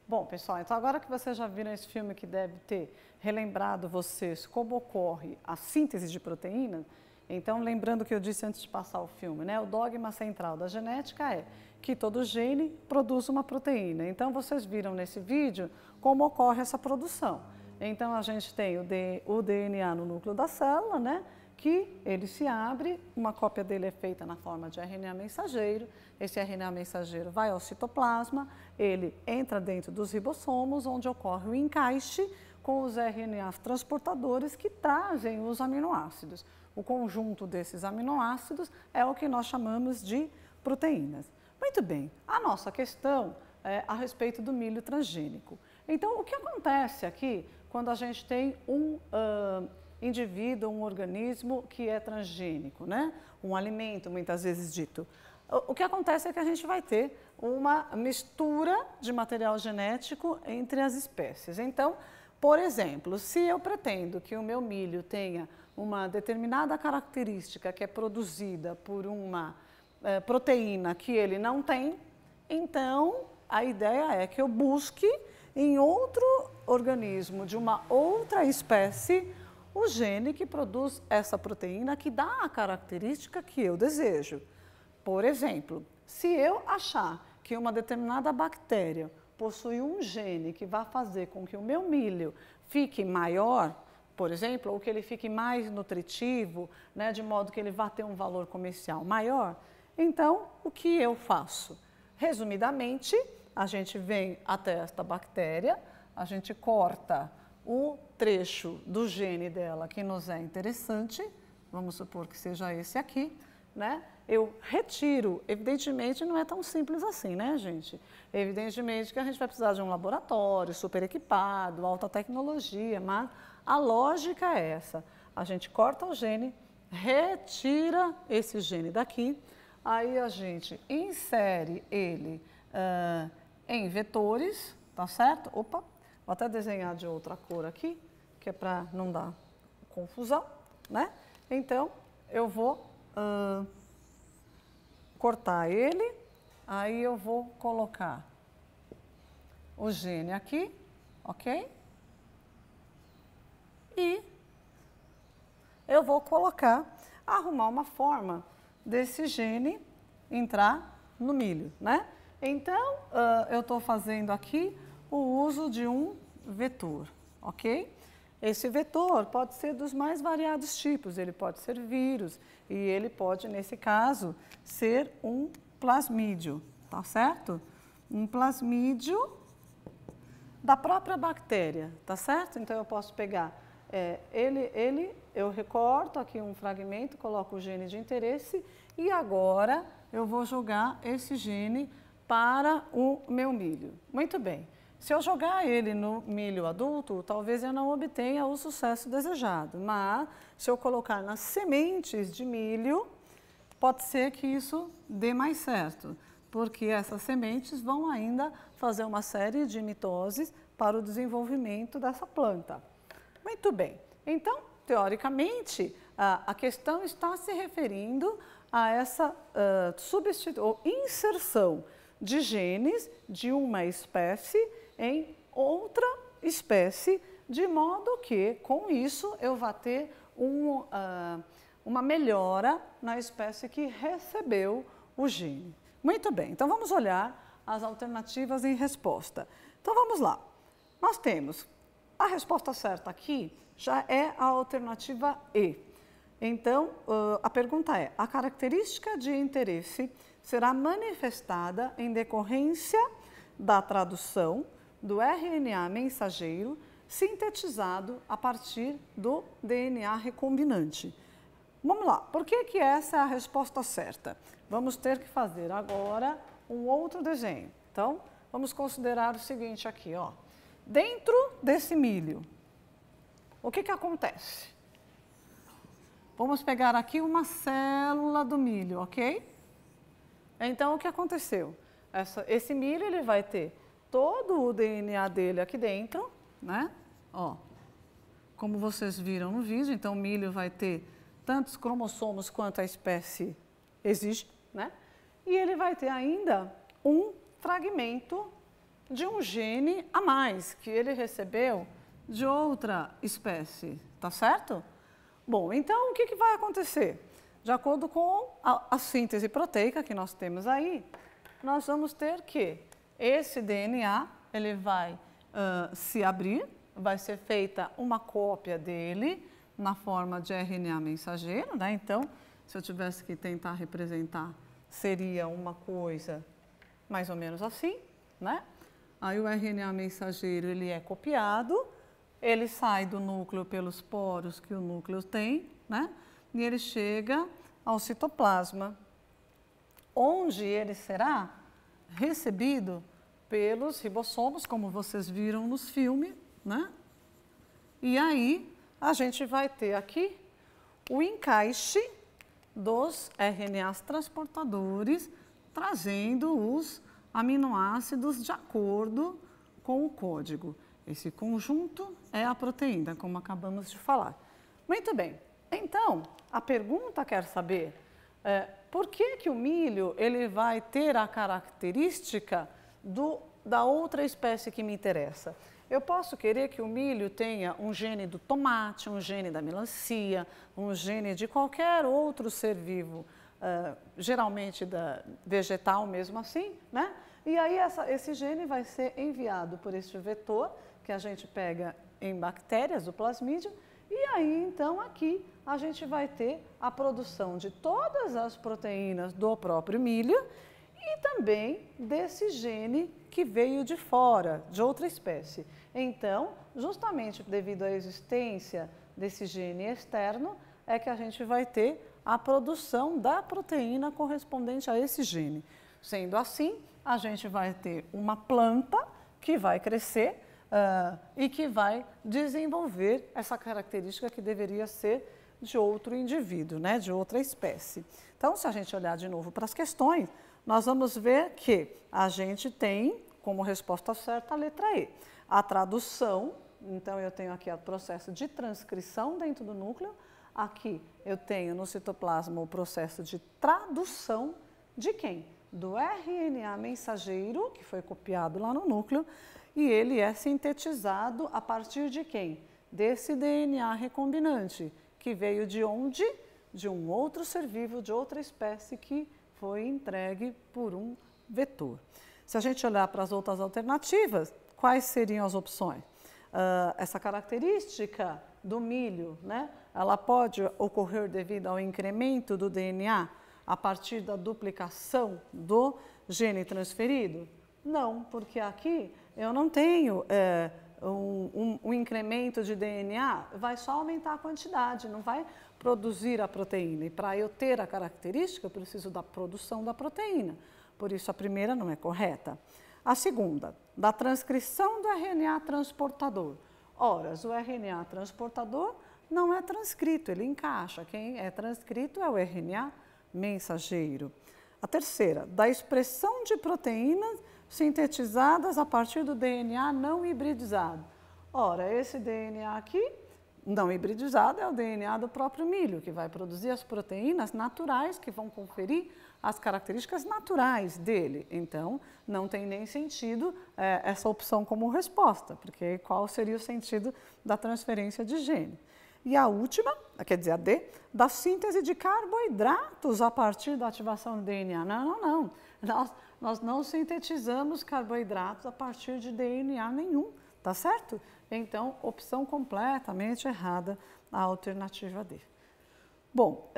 Bom, pessoal, então agora que vocês já viram esse filme que deve ter relembrado vocês como ocorre a síntese de proteína, então lembrando o que eu disse antes de passar o filme, né? O dogma central da genética é que todo gene produz uma proteína. Então vocês viram nesse vídeo como ocorre essa produção. Então a gente tem o DNA no núcleo da célula, né? Que ele se abre, uma cópia dele é feita na forma de RNA mensageiro, esse RNA mensageiro vai ao citoplasma, ele entra dentro dos ribossomos, onde ocorre o encaixe com os RNAs transportadores que trazem os aminoácidos. O conjunto desses aminoácidos é o que nós chamamos de proteínas. Muito bem, a nossa questão é a respeito do milho transgênico. Então, o que acontece aqui quando a gente tem um indivíduo, um organismo que é transgênico, né? Um alimento, muitas vezes dito. O que acontece é que a gente vai ter uma mistura de material genético entre as espécies. Então, por exemplo, se eu pretendo que o meu milho tenha uma determinada característica que é produzida por uma proteína que ele não tem, então a ideia é que eu busque em outro organismo de uma outra espécie o gene que produz essa proteína que dá a característica que eu desejo. Por exemplo, se eu achar que uma determinada bactéria possui um gene que vai fazer com que o meu milho fique maior, por exemplo, ou que ele fique mais nutritivo, né, de modo que ele vá ter um valor comercial maior, então o que eu faço? Resumidamente, a gente vem até esta bactéria, a gente corta o trecho do gene dela que nos é interessante, vamos supor que seja esse aqui, né? Eu retiro, evidentemente não é tão simples assim, né, gente? Evidentemente que a gente vai precisar de um laboratório super equipado, alta tecnologia, mas a lógica é essa. A gente corta o gene, retira esse gene daqui, aí a gente insere ele em vetores, tá certo? Opa! Vou até desenhar de outra cor aqui, que é para não dar confusão, né? Então, eu vou cortar ele, aí eu vou colocar o gene aqui, ok? E eu vou arrumar uma forma desse gene entrar no milho, né? Então, eu estou fazendo aqui o uso de um vetor, ok? Esse vetor pode ser dos mais variados tipos, ele pode ser vírus e ele pode, nesse caso, ser um plasmídio, tá certo? Um plasmídio da própria bactéria, tá certo? Então, eu posso pegar eu recorto aqui um fragmento, coloco o gene de interesse e agora eu vou jogar esse gene para o meu milho. Muito bem. Se eu jogar ele no milho adulto, talvez eu não obtenha o sucesso desejado, mas se eu colocar nas sementes de milho, pode ser que isso dê mais certo, porque essas sementes vão ainda fazer uma série de mitoses para o desenvolvimento dessa planta. Muito bem, então, teoricamente, a questão está se referindo a essa inserção de genes de uma espécie em outra espécie, de modo que, com isso, eu vá ter uma melhora na espécie que recebeu o gene. Muito bem, então vamos olhar as alternativas em resposta. Então vamos lá, nós temos a resposta certa aqui já é a alternativa E. Então, a pergunta é, a característica de interesse será manifestada em decorrência da tradução do RNA mensageiro sintetizado a partir do DNA recombinante. Vamos lá, por que essa é a resposta certa? Vamos ter que fazer agora um outro desenho. Então, vamos considerar o seguinte aqui, ó. Dentro desse milho, o que acontece? Vamos pegar aqui uma célula do milho, ok? Então, o que aconteceu? Esse milho ele vai ter todo o DNA dele aqui dentro, né? Ó, como vocês viram no vídeo, então o milho vai ter tantos cromossomos quanto a espécie exige, né? E ele vai ter ainda um fragmento de um gene a mais que ele recebeu de outra espécie, tá certo? Bom, então o que vai acontecer? De acordo com a síntese proteica que nós temos aí, nós vamos ter que esse DNA ele vai se abrir, vai ser feita uma cópia dele na forma de RNA mensageiro, né? Então, se eu tivesse que tentar representar, seria uma coisa mais ou menos assim, né? Aí o RNA mensageiro ele é copiado, ele sai do núcleo pelos poros que o núcleo tem, né? E ele chega ao citoplasma, onde ele será recebido pelos ribossomos, como vocês viram nos filmes, né? E aí a gente vai ter aqui o encaixe dos RNAs transportadores, trazendo os aminoácidos de acordo com o código. Esse conjunto é a proteína, como acabamos de falar. Muito bem, então a pergunta quer saber por que o milho ele vai ter a característica da outra espécie que me interessa. Eu posso querer que o milho tenha um gene do tomate, um gene da melancia, um gene de qualquer outro ser vivo, geralmente vegetal mesmo assim, né? E aí esse gene vai ser enviado por este vetor, que a gente pega em bactérias do plasmídio, e aí então aqui a gente vai ter a produção de todas as proteínas do próprio milho e também desse gene que veio de fora, de outra espécie. Então, justamente devido à existência desse gene externo, é que a gente vai ter a produção da proteína correspondente a esse gene. Sendo assim, a gente vai ter uma planta que vai crescer e que vai desenvolver essa característica que deveria ser de outro indivíduo, né, de outra espécie. Então, se a gente olhar de novo para as questões, nós vamos ver que a gente tem como resposta certa a letra E. A tradução, então eu tenho aqui o processo de transcrição dentro do núcleo, aqui eu tenho no citoplasma o processo de tradução de quem? Do RNA mensageiro, que foi copiado lá no núcleo, e ele é sintetizado a partir de quem? Desse DNA recombinante, que veio de onde? De um outro ser vivo, de outra espécie que foi entregue por um vetor. Se a gente olhar para as outras alternativas, quais seriam as opções? Essa característica do milho, né, ela pode ocorrer devido ao incremento do DNA a partir da duplicação do gene transferido? Não, porque aqui eu não tenho um incremento de DNA, vai só aumentar a quantidade, não vai produzir a proteína. E para eu ter a característica, eu preciso da produção da proteína. Por isso, a primeira não é correta. A segunda, da transcrição do RNA transportador. Ora, o RNA transportador não é transcrito, ele encaixa. Quem é transcrito é o RNA mensageiro. A terceira, da expressão de proteínas sintetizadas a partir do DNA não hibridizado. Ora, esse DNA aqui, não hibridizado, é o DNA do próprio milho, que vai produzir as proteínas naturais que vão conferir as características naturais dele. Então, não tem nem sentido essa opção como resposta, porque qual seria o sentido da transferência de gene? E a última, quer dizer, a D, da síntese de carboidratos a partir da ativação do DNA. Não. Nós não sintetizamos carboidratos a partir de DNA nenhum, tá certo? Então, opção completamente errada, a alternativa D. Bom,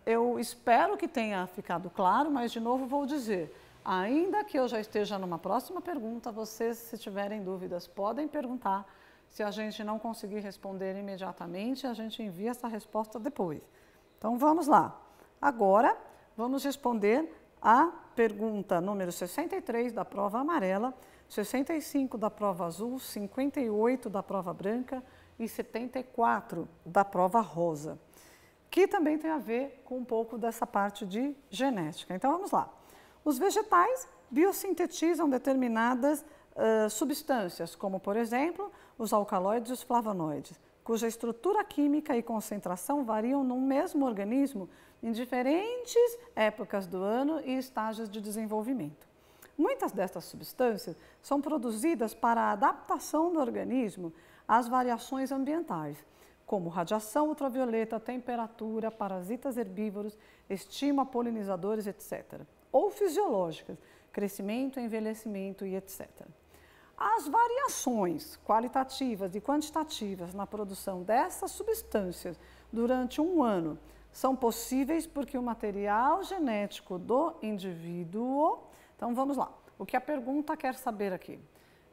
eu espero que tenha ficado claro, mas de novo vou dizer, ainda que eu já esteja numa próxima pergunta, vocês, se tiverem dúvidas, podem perguntar. Se a gente não conseguir responder imediatamente, a gente envia essa resposta depois. Então, vamos lá. Agora, vamos responder a pergunta número 63 da prova amarela, 65 da prova azul, 58 da prova branca e 74 da prova rosa, que também tem a ver com um pouco dessa parte de genética. Então, vamos lá. Os vegetais biosintetizam determinadas substâncias, como, por exemplo, os alcaloides e os flavonoides, cuja estrutura química e concentração variam no mesmo organismo em diferentes épocas do ano e estágios de desenvolvimento. Muitas dessas substâncias são produzidas para a adaptação do organismo às variações ambientais, como radiação ultravioleta, temperatura, parasitas herbívoros, estímulo a polinizadores, etc. Ou fisiológicas, crescimento, envelhecimento e etc. As variações qualitativas e quantitativas na produção dessas substâncias durante um ano são possíveis porque o material genético do indivíduo... Então, vamos lá. O que a pergunta quer saber aqui?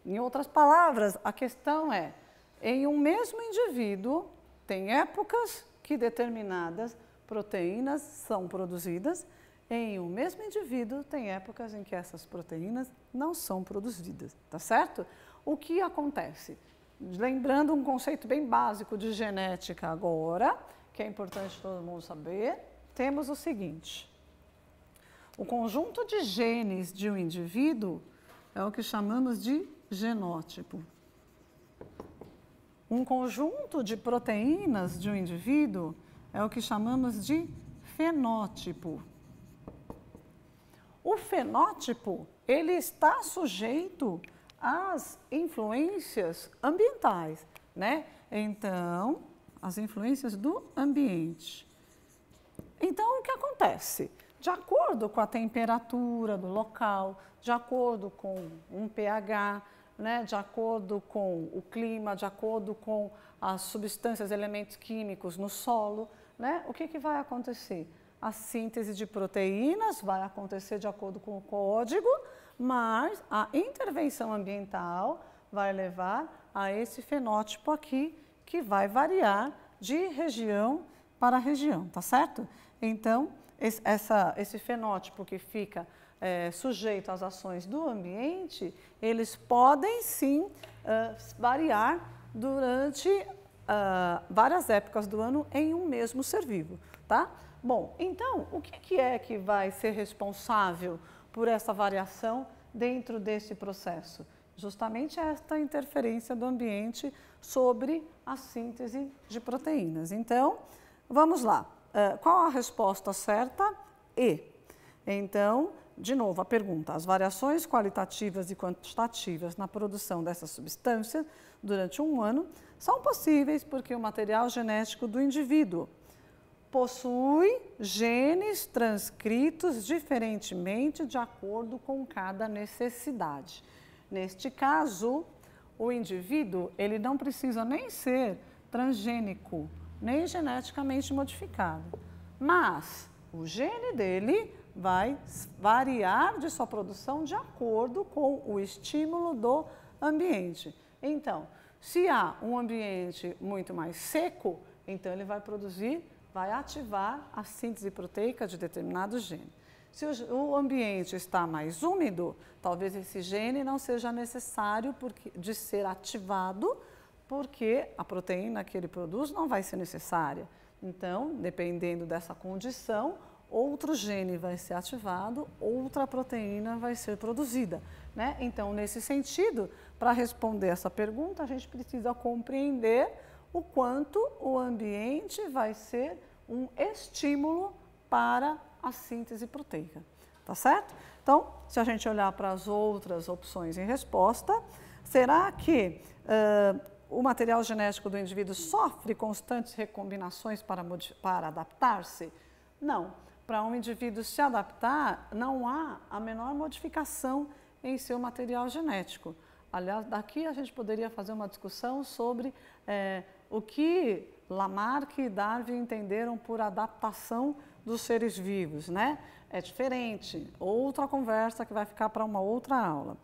Em outras palavras, a questão é, em um mesmo indivíduo, tem épocas que determinadas proteínas são produzidas, em um mesmo indivíduo, tem épocas em que essas proteínas não são produzidas, tá certo? O que acontece? Lembrando um conceito bem básico de genética agora, que é importante todo mundo saber, temos o seguinte: o conjunto de genes de um indivíduo é o que chamamos de genótipo. Um conjunto de proteínas de um indivíduo é o que chamamos de fenótipo. O fenótipo, ele está sujeito às influências ambientais, né? Então, as influências do ambiente. Então, o que acontece? De acordo com a temperatura do local, de acordo com um pH, né, de acordo com o clima, de acordo com as substâncias, elementos químicos no solo, né, o que vai acontecer? A síntese de proteínas vai acontecer de acordo com o código, mas a intervenção ambiental vai levar a esse fenótipo aqui, que vai variar de região para região, tá certo? Então, esse fenótipo que fica sujeito às ações do ambiente, eles podem sim variar durante várias épocas do ano em um mesmo ser vivo, tá? Bom, então, o que é que vai ser responsável por essa variação dentro desse processo? Justamente esta interferência do ambiente sobre a síntese de proteínas. Então, vamos lá. Qual a resposta certa? E. Então, de novo, a pergunta: as variações qualitativas e quantitativas na produção dessa substância durante um ano são possíveis porque o material genético do indivíduo possui genes transcritos diferentemente de acordo com cada necessidade. Neste caso, o indivíduo ele não precisa nem ser transgênico, nem geneticamente modificado, mas o gene dele vai variar de sua produção de acordo com o estímulo do ambiente. Então, se há um ambiente muito mais seco, então ele vai ativar a síntese proteica de determinado gene. Se o ambiente está mais úmido, talvez esse gene não seja necessário de ser ativado, porque a proteína que ele produz não vai ser necessária. Então, dependendo dessa condição, outro gene vai ser ativado, outra proteína vai ser produzida, né? Então, nesse sentido, para responder essa pergunta, a gente precisa compreender o quanto o ambiente vai ser um estímulo para a síntese proteica, tá certo? Então, se a gente olhar para as outras opções em resposta, será que o material genético do indivíduo sofre constantes recombinações para adaptar-se? Não. Para um indivíduo se adaptar, não há a menor modificação em seu material genético. Aliás, daqui a gente poderia fazer uma discussão sobre o que Lamarck e Darwin entenderam por adaptação dos seres vivos, né? É diferente, outra conversa que vai ficar para uma outra aula.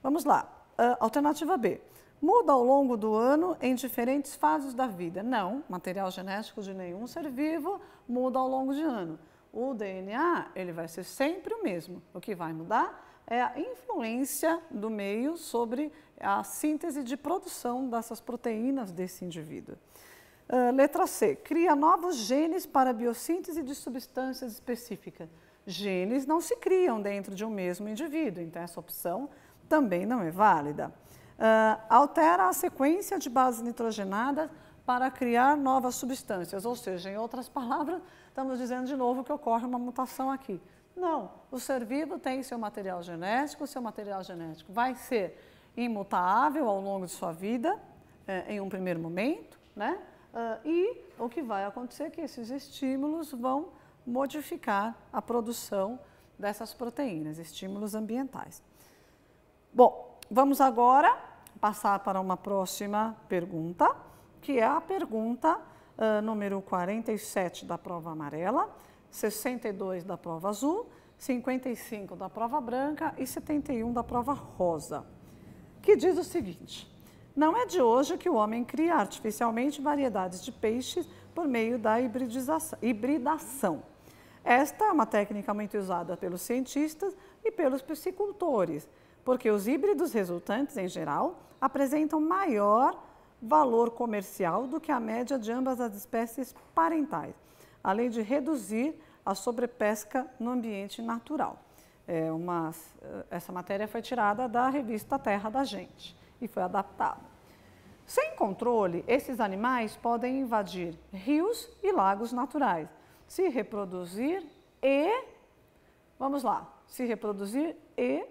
Vamos lá, alternativa B. Muda ao longo do ano em diferentes fases da vida. Não, material genético de nenhum ser vivo muda ao longo de ano. O DNA, ele vai ser sempre o mesmo. O que vai mudar é a influência do meio sobre a síntese de produção dessas proteínas desse indivíduo. Letra C. Cria novos genes para a biossíntese de substâncias específicas. Genes não se criam dentro de um mesmo indivíduo, então essa opção também não é válida. Altera a sequência de bases nitrogenadas para criar novas substâncias, ou seja, em outras palavras, estamos dizendo de novo que ocorre uma mutação aqui. Não, o ser vivo tem seu material genético vai ser imutável ao longo de sua vida, em um primeiro momento, né? E o que vai acontecer é que esses estímulos vão modificar a produção dessas proteínas, estímulos ambientais. Bom, vamos agora passar para uma próxima pergunta, que é a pergunta número 47 da prova amarela, 62 da prova azul, 55 da prova branca e 71 da prova rosa, que diz o seguinte: não é de hoje que o homem cria artificialmente variedades de peixes por meio da hibridação. Esta é uma técnica muito usada pelos cientistas e pelos piscicultores, porque os híbridos resultantes, em geral, apresentam maior valor comercial do que a média de ambas as espécies parentais, além de reduzir a sobrepesca no ambiente natural. Essa matéria foi tirada da revista Terra da Gente e foi adaptada. Sem controle, esses animais podem invadir rios e lagos naturais, se reproduzir e, vamos lá, se reproduzir e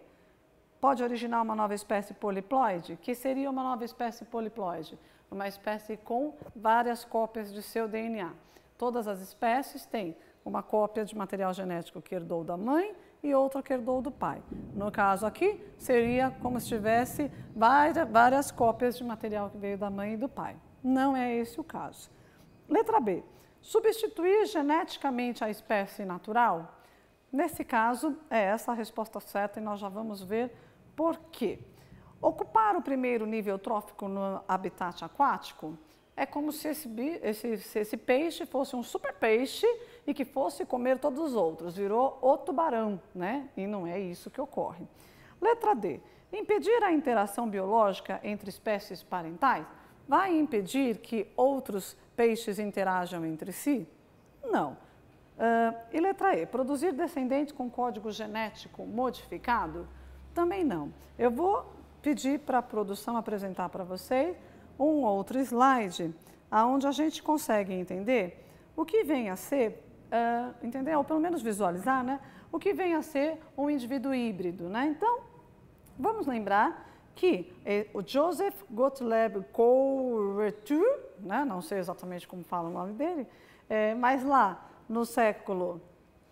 pode originar uma nova espécie poliploide. Que seria uma nova espécie poliploide? Uma espécie com várias cópias de seu DNA. Todas as espécies têm uma cópia de material genético que herdou da mãe e outra que herdou do pai. No caso aqui, seria como se tivesse várias cópias de material que veio da mãe e do pai. Não é esse o caso. Letra B. Substituir geneticamente a espécie natural? Nesse caso, é essa a resposta certa e nós já vamos ver por quê. Ocupar o primeiro nível trófico no habitat aquático é como se esse peixe fosse um super peixe e que fosse comer todos os outros, virou o tubarão, né? E não é isso que ocorre. Letra D. Impedir a interação biológica entre espécies parentais vai impedir que outros peixes interajam entre si? Não. E letra E. Produzir descendentes com código genético modificado? Também não. Eu vou pedir para a produção apresentar para vocês um outro slide, onde a gente consegue entender o que vem a ser, entender, ou pelo menos visualizar, né, o que vem a ser um indivíduo híbrido, né? Então, vamos lembrar que o Joseph Gottlieb Couretou, né, não sei exatamente como fala o nome dele, mas lá no século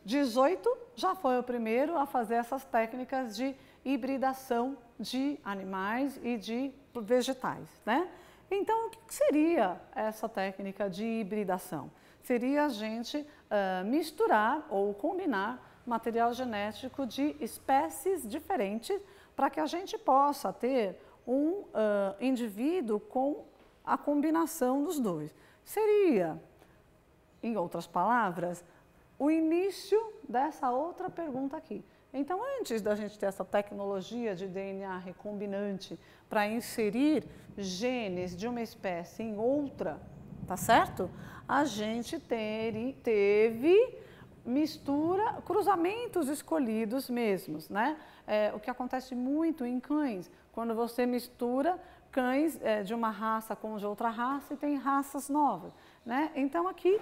XVIII já foi o primeiro a fazer essas técnicas de hibridação de animais e de vegetais, né? Então, o que seria essa técnica de hibridação? Seria a gente misturar ou combinar material genético de espécies diferentes para que a gente possa ter um indivíduo com a combinação dos dois. Seria, em outras palavras, o início dessa outra pergunta aqui. Então, antes da gente ter essa tecnologia de DNA recombinante para inserir genes de uma espécie em outra, tá certo? A gente teve mistura, cruzamentos escolhidos mesmos, né? O que acontece muito em cães, quando você mistura cães de uma raça com de outra raça e tem raças novas, né? Então, aqui,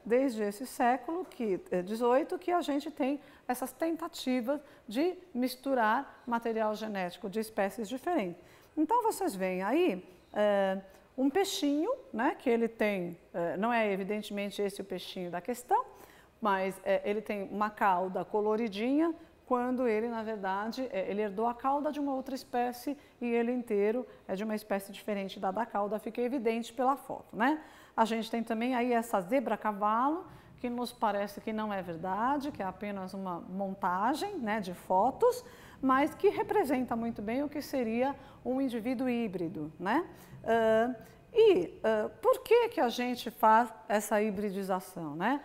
desde esse século XVIII, que a gente tem essas tentativas de misturar material genético de espécies diferentes. Então, vocês veem aí um peixinho, né, que ele tem, não é evidentemente esse o peixinho da questão, mas ele tem uma cauda coloridinha, quando ele, na verdade, ele herdou a cauda de uma outra espécie e ele inteiro é de uma espécie diferente da cauda, fica evidente pela foto, né? A gente tem também aí essa zebra-cavalo, que nos parece que não é verdade, que é apenas uma montagem, né, de fotos, mas que representa muito bem o que seria um indivíduo híbrido, né? Por que a gente faz essa hibridização, né?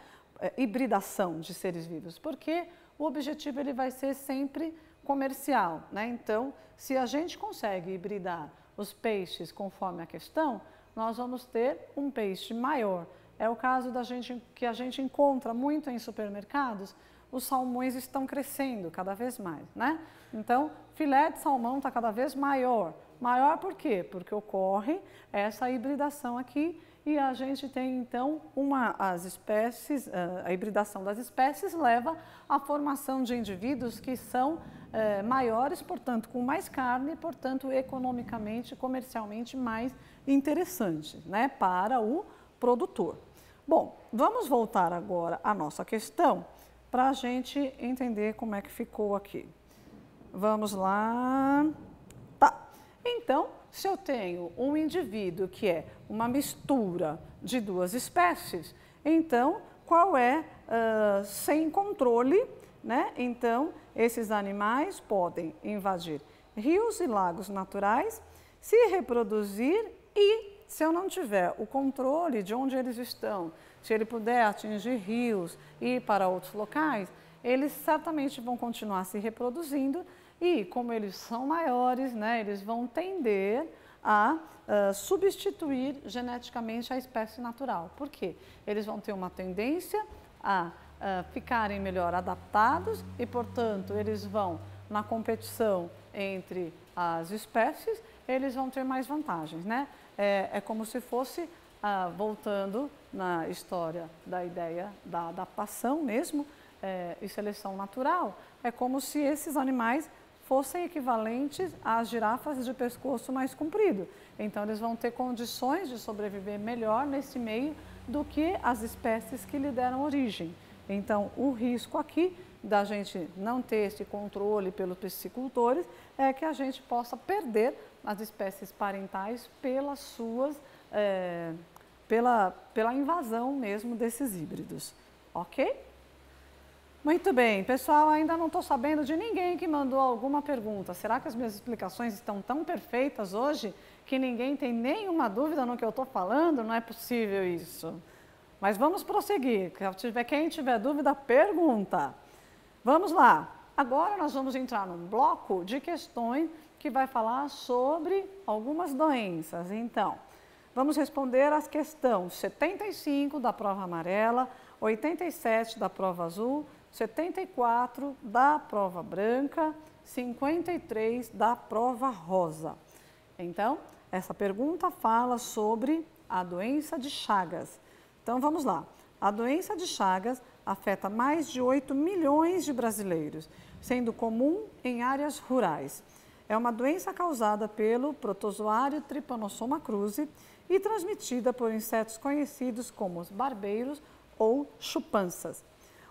Hibridação de seres vivos? Porque o objetivo ele vai ser sempre comercial, né? Então, se a gente consegue hibridar os peixes conforme a questão, nós vamos ter um peixe maior. É o caso que a gente encontra muito em supermercados, os salmões estão crescendo cada vez mais, né? Então, filé de salmão está cada vez maior. Maior por quê? Porque ocorre essa hibridação aqui e a gente tem então as espécies, a hibridação das espécies leva à formação de indivíduos que são maiores, portanto com mais carne, portanto economicamente, comercialmente mais interessantes, né, para o produtor. Bom, vamos voltar agora à nossa questão para a gente entender como é que ficou aqui. Vamos lá. Tá. Então, se eu tenho um indivíduo que é uma mistura de duas espécies, então qual é, sem controle, né? Então, esses animais podem invadir rios e lagos naturais, se reproduzir e, se eu não tiver o controle de onde eles estão, se ele puder atingir rios e ir para outros locais, eles certamente vão continuar se reproduzindo e, como eles são maiores, né, eles vão tender a substituir geneticamente a espécie natural. Por quê? Eles vão ter uma tendência a ficarem melhor adaptados e, portanto, eles vão, na competição entre as espécies, eles vão ter mais vantagens, né? É como se fosse, voltando na história da ideia da adaptação mesmo, e seleção natural, é como se esses animais fossem equivalentes às girafas de pescoço mais comprido. Então, eles vão ter condições de sobreviver melhor nesse meio do que as espécies que lhe deram origem. Então, o risco aqui da gente não ter esse controle pelos piscicultores é que a gente possa perder as espécies parentais pelas suas, pela invasão mesmo desses híbridos. Ok? Muito bem, pessoal, ainda não estou sabendo de ninguém que mandou alguma pergunta. Será que as minhas explicações estão tão perfeitas hoje que ninguém tem nenhuma dúvida no que eu estou falando? Não é possível isso. Mas vamos prosseguir. Quem tiver dúvida, pergunta. Vamos lá. Agora nós vamos entrar num bloco de questões que vai falar sobre algumas doenças. Então, vamos responder às questões 75 da prova amarela, 87 da prova azul, 74 da prova branca, 53 da prova rosa. Então, essa pergunta fala sobre a doença de Chagas. Então, vamos lá. A doença de Chagas afeta mais de 8 milhões de brasileiros, sendo comum em áreas rurais. É uma doença causada pelo protozoário Trypanosoma cruzi e transmitida por insetos conhecidos como os barbeiros ou chupanças.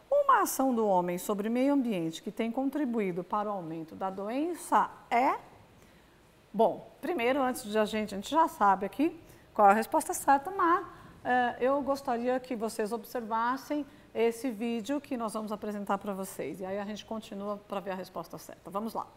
Uma ação do homem sobre o meio ambiente que tem contribuído para o aumento da doença é... Bom, primeiro, antes de a gente já sabe aqui qual é a resposta certa, mas eu gostaria que vocês observassem esse vídeo que nós vamos apresentar para vocês. E aí a gente continua para ver a resposta certa. Vamos lá.